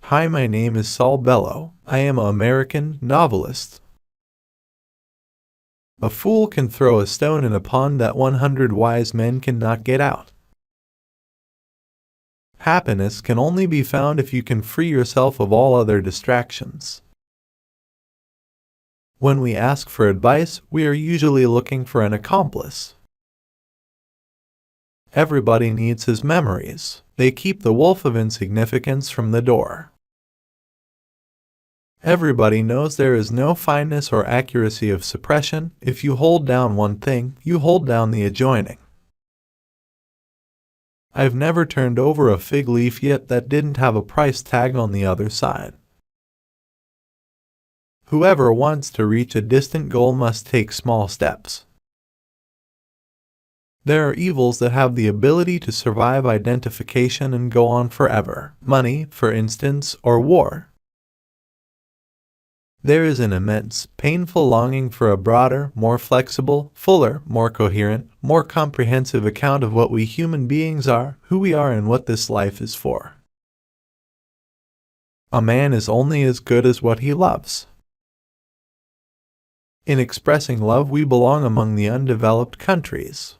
Hi, my name is Saul Bellow. I am an American novelist. A fool can throw a stone in a pond that 100 wise men cannot get out. Happiness can only be found if you can free yourself of all other distractions. When we ask for advice, we are usually looking for an accomplice. Everybody needs his memories. They keep the wolf of insignificance from the door. Everybody knows there is no fineness or accuracy of suppression. If you hold down one thing, you hold down the adjoining. I've never turned over a fig leaf yet that didn't have a price tag on the other side. Whoever wants to reach a distant goal must take small steps. There are evils that have the ability to survive identification and go on forever. Money, for instance, or war. There is an immense, painful longing for a broader, more flexible, fuller, more coherent, more comprehensive account of what we human beings are, who we are, and what this life is for. A man is only as good as what he loves. In expressing love, we belong among the undeveloped countries.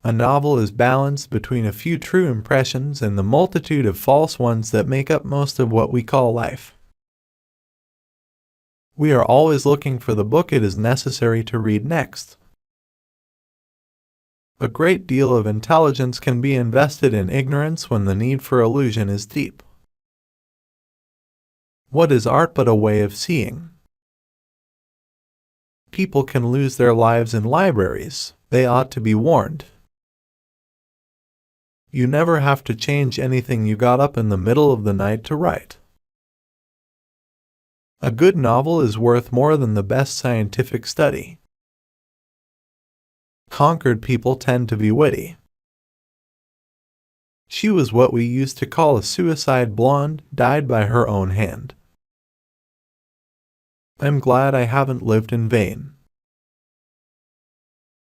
A novel is balanced between a few true impressions and the multitude of false ones that make up most of what we call life. We are always looking for the book it is necessary to read next. A great deal of intelligence can be invested in ignorance when the need for illusion is deep. What is art but a way of seeing? People can lose their lives in libraries. They ought to be warned. You never have to change anything you got up in the middle of the night to write. A good novel is worth more than the best scientific study. Conquered people tend to be witty. She was what we used to call a suicide blonde, died by her own hand. I'm glad I haven't lived in vain.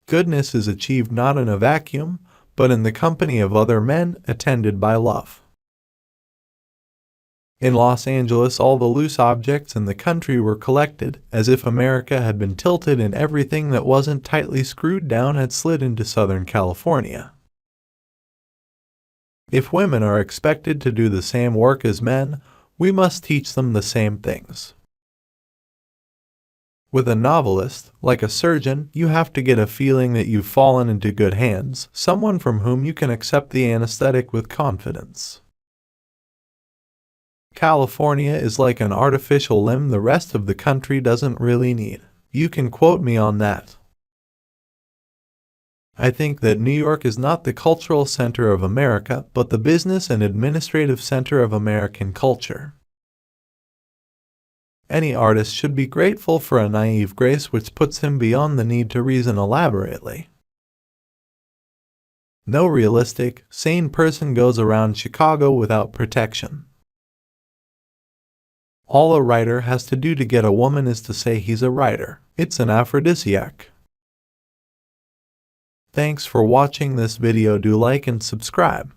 Goodness is achieved not in a vacuum, but in the company of other men, attended by love. In Los Angeles, all the loose objects in the country were collected, as if America had been tilted and everything that wasn't tightly screwed down had slid into Southern California. If women are expected to do the same work as men, we must teach them the same things. With a novelist, like a surgeon, you have to get a feeling that you've fallen into good hands, someone from whom you can accept the anesthetic with confidence. California is like an artificial limb the rest of the country doesn't really need. You can quote me on that. I think that New York is not the cultural center of America, but the business and administrative center of American culture. Any artist should be grateful for a naive grace which puts him beyond the need to reason elaborately. No realistic, sane person goes around Chicago without protection. All a writer has to do to get a woman is to say he's a writer. It's an aphrodisiac. Thanks for watching this video. Do like and subscribe.